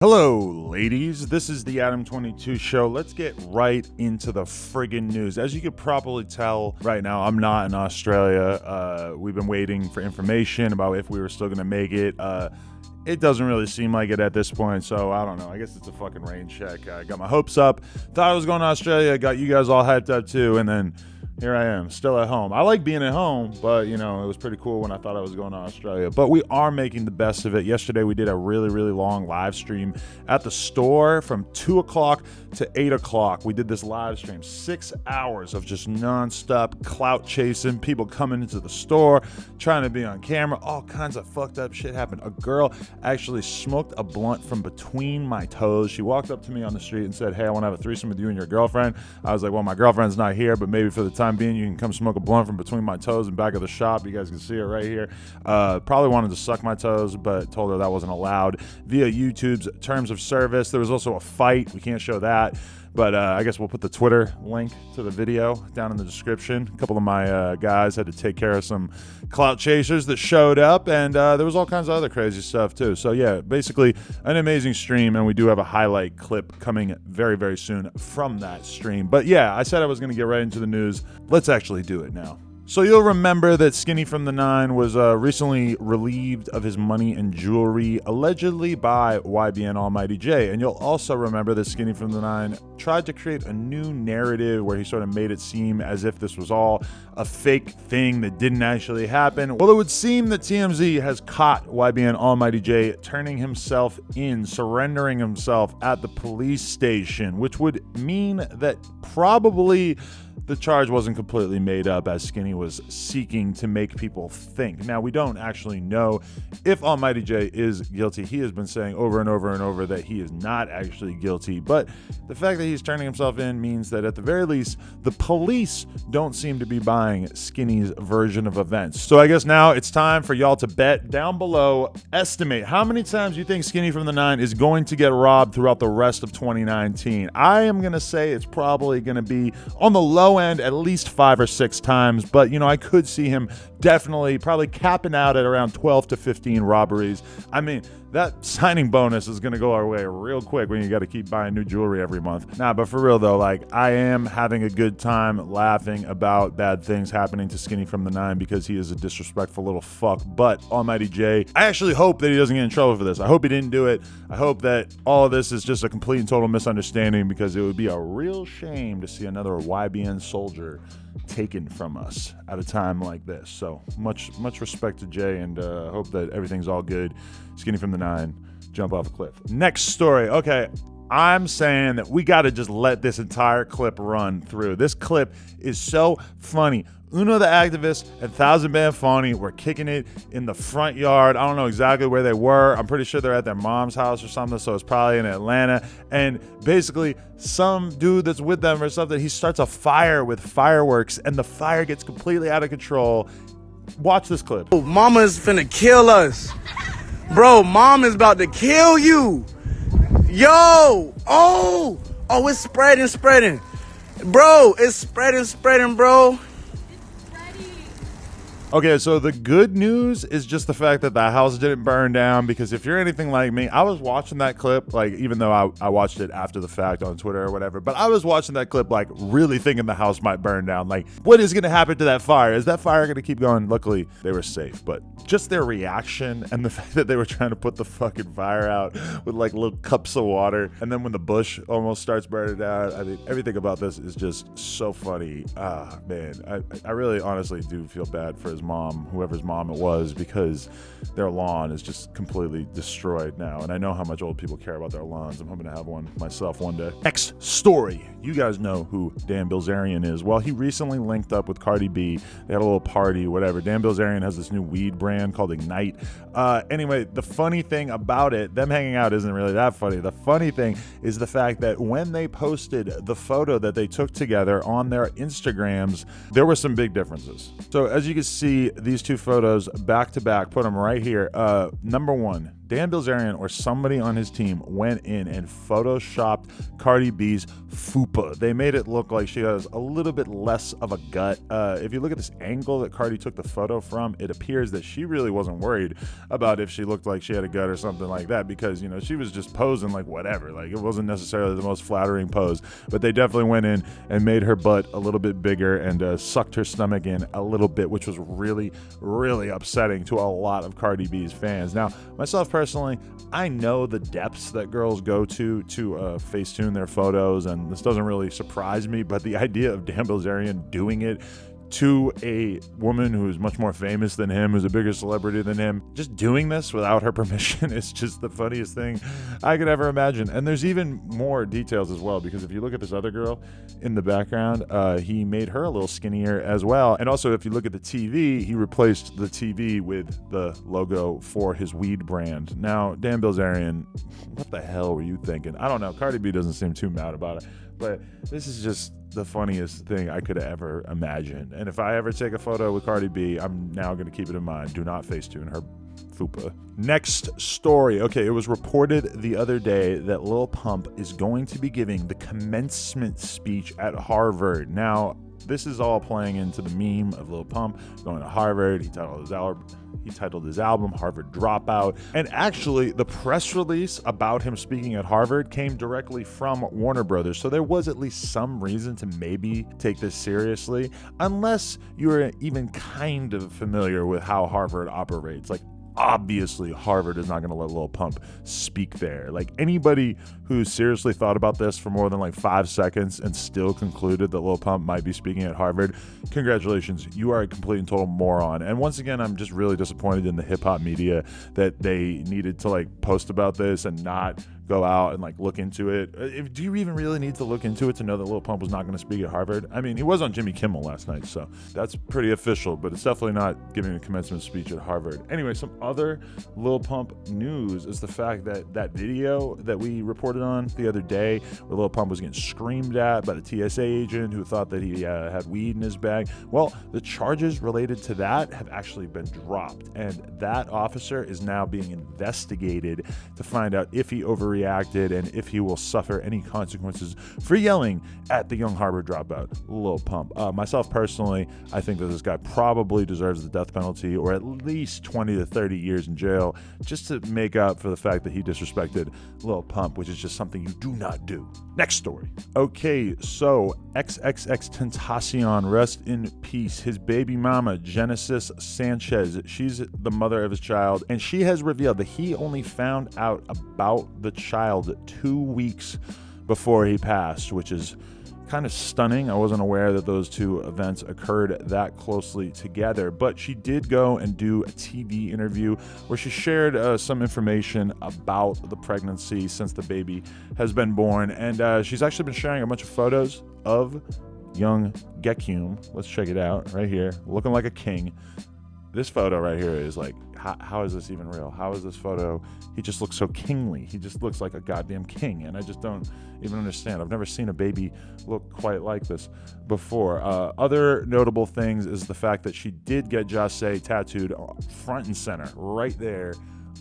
Hello, ladies. This is the Adam22 show. Let's get right into the friggin' news. As you could probably tell right now, I'm not in Australia. We've been waiting for information about if we were still going to make it. It doesn't really seem like it at this point, so I don't know. I guess it's a fucking rain check. I got my hopes up. Thought I was going to Australia. Got you guys all hyped up too, and then here I am, still at home. I like being at home, but, it was pretty cool when I thought I was going to Australia. But we are making the best of it. Yesterday, we did a really, really long live stream at the store from 2 o'clock to 8 o'clock. We did this live stream, 6 hours of just nonstop clout chasing, people coming into the store, trying to be on camera. All kinds of fucked up shit happened. A girl actually smoked a blunt from between my toes. She walked up to me on the street and said, "Hey, I want to have a threesome with you and your girlfriend." I was like, "Well, my girlfriend's not here, but maybe for the time being, you can come smoke a blunt from between my toes and back of the shop." You guys can see it right here. Probably wanted to suck my toes, but told her that wasn't allowed via YouTube's terms of service. There was also a fight. We can't show that, but I guess we'll put the Twitter link to the video down in the description. A couple of my guys had to take care of some clout chasers that showed up, and there was all kinds of other crazy stuff too. So yeah, basically an amazing stream, and we do have a highlight clip coming very, very soon from that stream. But yeah, I said I was going to get right into the news. Let's actually do it now. So you'll remember that Skinny from the Nine was recently relieved of his money and jewelry, allegedly by YBN Almighty J. And you'll also remember that Skinny from the Nine tried to create a new narrative where he sort of made it seem as if this was all a fake thing that didn't actually happen. Well, it would seem that TMZ has caught YBN Almighty J turning himself in, surrendering himself at the police station, which would mean that probably the charge wasn't completely made up, as Skinny was seeking to make people think. Now, we don't actually know if Almighty J is guilty. He has been saying over and over and over that he is not actually guilty, but the fact that he's turning himself in means that at the very least, the police don't seem to be buying Skinny's version of events. So I guess now it's time for y'all to bet down below. Estimate how many times you think Skinny from the Nine is going to get robbed throughout the rest of 2019. I am going to say it's probably going to be on the low end at least 5 or 6 times, but I could see him definitely probably capping out at around 12 to 15 robberies. I mean, that signing bonus is going to go our way real quick when you got to keep buying new jewelry every month. Nah, but for real though, I am having a good time laughing about bad things happening to Skinny from the Nine because he is a disrespectful little fuck. But Almighty J, I actually hope that he doesn't get in trouble for this. I hope he didn't do it. I hope that all of this is just a complete and total misunderstanding, because it would be a real shame to see another YBN soldier taken from us at a time like this. So much respect to Jay, and hope that everything's all good. Skinny from the Nine, jump off a cliff. Next story. Okay, I'm saying that we got to just let this entire clip run through. This clip is so funny. Uno the Activist and Thousand Band Phony were kicking it in the front yard. I don't know exactly where they were. I'm pretty sure they're at their mom's house or something, so it's probably in Atlanta. And basically, some dude that's with them or something, he starts a fire with fireworks, and the fire gets completely out of control. Watch this clip. Mama's finna kill us. Bro, mom is about to kill you. Yo! Oh, it's spreading. Bro, it's spreading, bro. Okay, so the good news is just the fact that the house didn't burn down, because if you're anything like me, I was watching that clip, even though I watched it after the fact on Twitter or whatever, but I was watching that clip, really thinking the house might burn down. What is going to happen to that fire? Is that fire going to keep going? Luckily, they were safe, but just their reaction and the fact that they were trying to put the fucking fire out with little cups of water, and then when the bush almost starts burning down, I mean, everything about this is just so funny. Man, I really honestly do feel bad for his mom, whoever's mom it was, because their lawn is just completely destroyed now, and I know how much old people care about their lawns. I'm hoping to have one myself one day. Next story. You guys know who Dan Bilzerian is. Well, he recently linked up with Cardi B. They had a little party, whatever. Dan Bilzerian has this new weed brand called Ignite. Anyway, the funny thing about it, them hanging out isn't really that funny. The funny thing is the fact that when they posted the photo that they took together on their Instagrams, there were some big differences. So as you can see, these two photos back to back, put them right here. Number one, Dan Bilzerian or somebody on his team went in and photoshopped Cardi B's fupa. They made it look like she has a little bit less of a gut. If you look at this angle that Cardi took the photo from, it appears that she really wasn't worried about if she looked like she had a gut or something like that, because, you know, she was just posing like whatever. Like, it wasn't necessarily the most flattering pose, but they definitely went in and made her butt a little bit bigger and sucked her stomach in a little bit, which was really, really upsetting to a lot of Cardi B's fans. Now, myself personally, I know the depths that girls go to Facetune their photos, and this doesn't really surprise me, but the idea of Dan Bilzerian doing it to a woman who is much more famous than him, who's a bigger celebrity than him, just doing this without her permission is just the funniest thing I could ever imagine. And there's even more details as well, because if you look at this other girl in the background, he made her a little skinnier as well. And also, if you look at the TV, he replaced the TV with the logo for his weed brand. Now, Dan Bilzerian, what the hell were you thinking? I don't know. Cardi B doesn't seem too mad about it, but this is just the funniest thing I could ever imagine. And if I ever take a photo with Cardi B, I'm now going to keep it in mind. Do not Facetune her fupa. Next story. Okay, it was reported the other day that Lil Pump is going to be giving the commencement speech at Harvard. Now, this is all playing into the meme of Lil Pump going to Harvard. He titled his album Harvard Dropout. And actually, the press release about him speaking at Harvard came directly from Warner Brothers. So there was at least some reason to maybe take this seriously, unless you're even kind of familiar with how Harvard operates. Like, obviously, Harvard is not going to let Lil Pump speak there. Like, anybody who seriously thought about this for more than like 5 seconds and still concluded that Lil Pump might be speaking at Harvard, congratulations, you are a complete and total moron. And once again, I'm just really disappointed in the hip-hop media that they needed to like post about this and not go out and like look into it. Do you even really need to look into it to know that Lil Pump was not going to speak at Harvard? I mean, he was on Jimmy Kimmel last night, so that's pretty official, but it's definitely not giving a commencement speech at Harvard. Anyway, some other Lil Pump news is the fact that that video that we reported on the other day where Lil Pump was getting screamed at by the TSA agent who thought that he had weed in his bag. Well, the charges related to that have actually been dropped, and that officer is now being investigated to find out if he overreacted and if he will suffer any consequences for yelling at the young Harvard dropout, Lil Pump. Myself personally, I think that this guy probably deserves the death penalty or at least 20 to 30 years in jail just to make up for the fact that he disrespected Lil Pump, which is just something you do not do. Next story. Okay, so XXXTentacion, rest in peace. His baby mama, Genesis Sanchez, she's the mother of his child, and she has revealed that he only found out about the child 2 weeks before he passed, which is kind of stunning. I wasn't aware that those two events occurred that closely together, but she did go and do a TV interview where she shared some information about the pregnancy since the baby has been born, and she's actually been sharing a bunch of photos of young Gekyum. Let's check it out right here, looking like a king. This photo right here is like, how is this even real? How is this photo? He just looks so kingly. He just looks like a goddamn king, and I just don't even understand. I've never seen a baby look quite like this before. Other notable things is the fact that she did get Jase tattooed front and center right there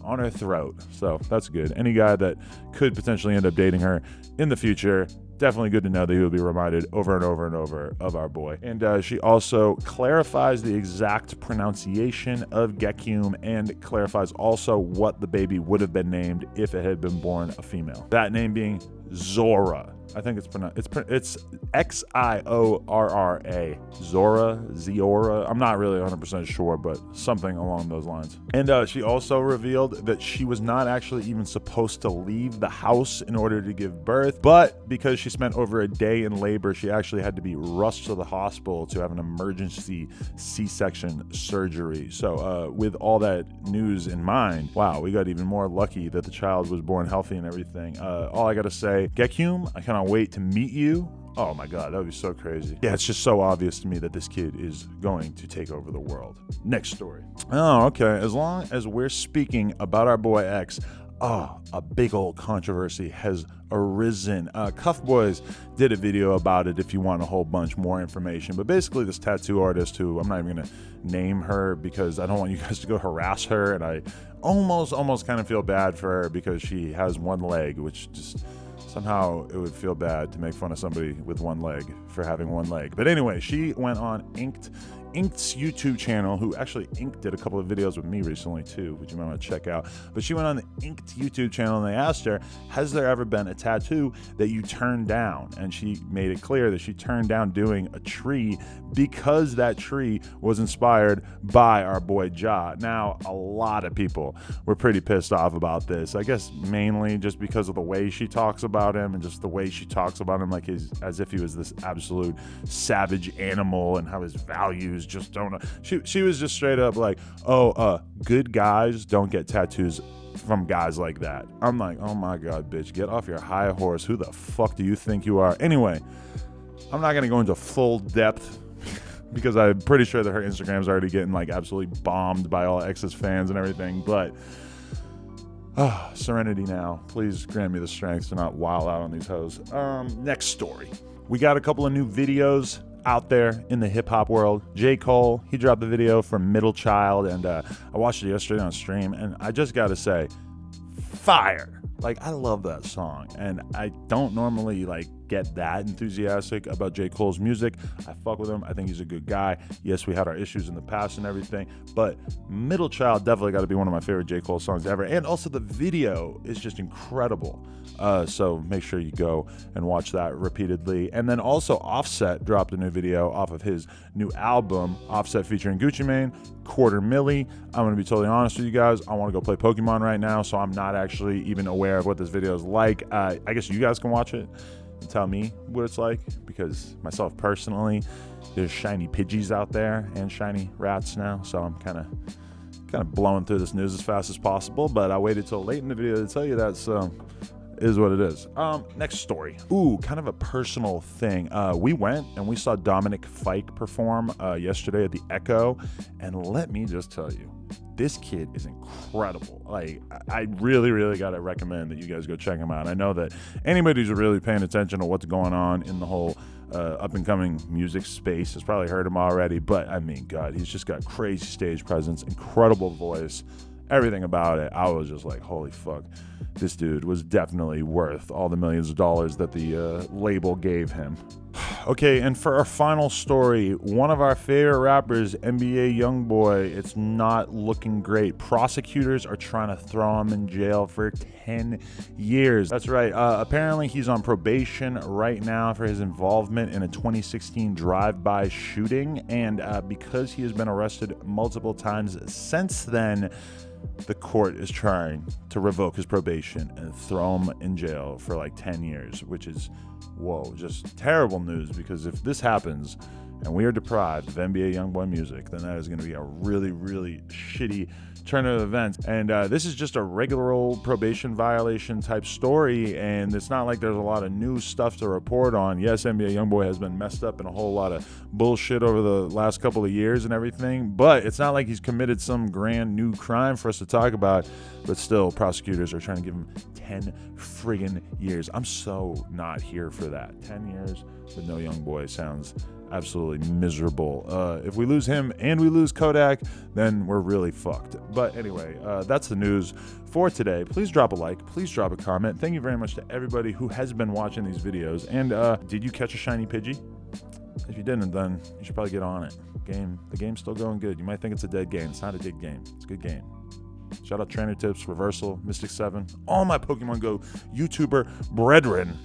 on her throat. So that's good. Any guy that could potentially end up dating her in the future, definitely good to know that he will be reminded over and over and over of our boy. And she also clarifies the exact pronunciation of Gekyum and clarifies also what the baby would have been named if it had been born a female. That name being Zora. I think it's Xiorra. Ziora. I'm not really 100% sure, but something along those lines. And she also revealed that she was not actually even supposed to leave the house in order to give birth, but because she spent over a day in labor, she actually had to be rushed to the hospital to have an emergency C-section surgery. So with all that news in mind, wow, we got even more lucky that the child was born healthy and everything. All I gotta say, Gekyum, I cannot wait to meet you. Oh my God, that would be so crazy. Yeah, it's just so obvious to me that this kid is going to take over the world. Next story. Oh, okay. As long as we're speaking about our boy X, a big old controversy has arisen. Cuff Boys did a video about it if you want a whole bunch more information. But basically, this tattoo artist, who I'm not even going to name her because I don't want you guys to go harass her, and I almost kind of feel bad for her because she has one leg, which just somehow it would feel bad to make fun of somebody with one leg for having one leg. But anyway, she went on Inked's YouTube channel, who actually Inked did a couple of videos with me recently too, which you might want to check out. But she went on the Inked YouTube channel and they asked her, has there ever been a tattoo that you turned down? And she made it clear that she turned down doing a tree because that tree was inspired by our boy Ja. Now, a lot of people were pretty pissed off about this. I guess mainly just because of the way she talks about him and just the way she talks about him like as if he was this absolute savage animal and how his values just don't. She was just straight up like, good guys don't get tattoos from guys like that. I'm like, oh my god, bitch, get off your high horse. Who the fuck do you think you are? Anyway, I'm not gonna go into full depth because I'm pretty sure that her Instagram's already getting like absolutely bombed by all X's fans and everything. But serenity now. Please grant me the strength to not wild out on these hoes. Next story. We got a couple of new videos out there in the hip-hop world. J. Cole, he dropped a video from Middle Child, and I watched it yesterday on stream, and I just gotta say, fire. Like, I love that song, and I don't normally like get that enthusiastic about J. Cole's music. I fuck with him. I think he's a good guy. Yes, we had our issues in the past and everything, but Middle Child definitely got to be one of my favorite J. Cole songs ever. And also the video is just incredible. So make sure you go and watch that repeatedly. And then also Offset dropped a new video off of his new album, Offset featuring Gucci Mane, Quarter Milli. I'm going to be totally honest with you guys. I want to go play Pokemon right now, so I'm not actually even aware of what this video is like. I guess you guys can watch it and tell me what it's like, because myself personally, there's shiny Pidgeys out there and shiny rats now, so I'm kind of blowing through this news as fast as possible, but I waited till late in the video to tell you that, so is what it is. Next story. Ooh, kind of a personal thing. We went and we saw Dominic Fike perform yesterday at the Echo, and let me just tell you, this kid is incredible. Like, I really gotta recommend that you guys go check him out. I know that anybody who's really paying attention to what's going on in the whole up and coming music space has probably heard him already, but I mean, God, he's just got crazy stage presence, incredible voice, everything about it. I was just like, holy fuck, this dude was definitely worth all the millions of dollars that the label gave him. Okay, and for our final story, one of our favorite rappers, NBA Youngboy, it's not looking great. Prosecutors are trying to throw him in jail for 10 years. That's right. Apparently, he's on probation right now for his involvement in a 2016 drive-by shooting. And because he has been arrested multiple times since then, the court is trying to revoke his probation and throw him in jail for like 10 years, which is, whoa, just terrible news, because if this happens and we are deprived of NBA Youngboy music, then that is going to be a really shitty turn of events. And this is just a regular old probation violation type story, and it's not like there's a lot of new stuff to report on. Yes, NBA Youngboy has been messed up in a whole lot of bullshit over the last couple of years and everything, but it's not like he's committed some grand new crime for us to talk about. But still, prosecutors are trying to give him 10 friggin' years. I'm so not here for that. 10 years with no Youngboy sounds absolutely miserable. If we lose him and we lose Kodak, then we're really fucked. But anyway, that's the news for today. Please drop a like, please drop a comment. Thank you very much to everybody who has been watching these videos. And did you catch a shiny Pidgey? If you didn't, then you should probably get on it. The game's still going good. You might think it's a dead game. It's not a dead game. It's a good game. Shout out Trainer Tips, Reversal, Mystic 7, all my Pokemon Go YouTuber brethren.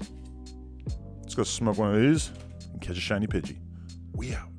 Let's go smoke one of these and catch a shiny Pidgey. We out.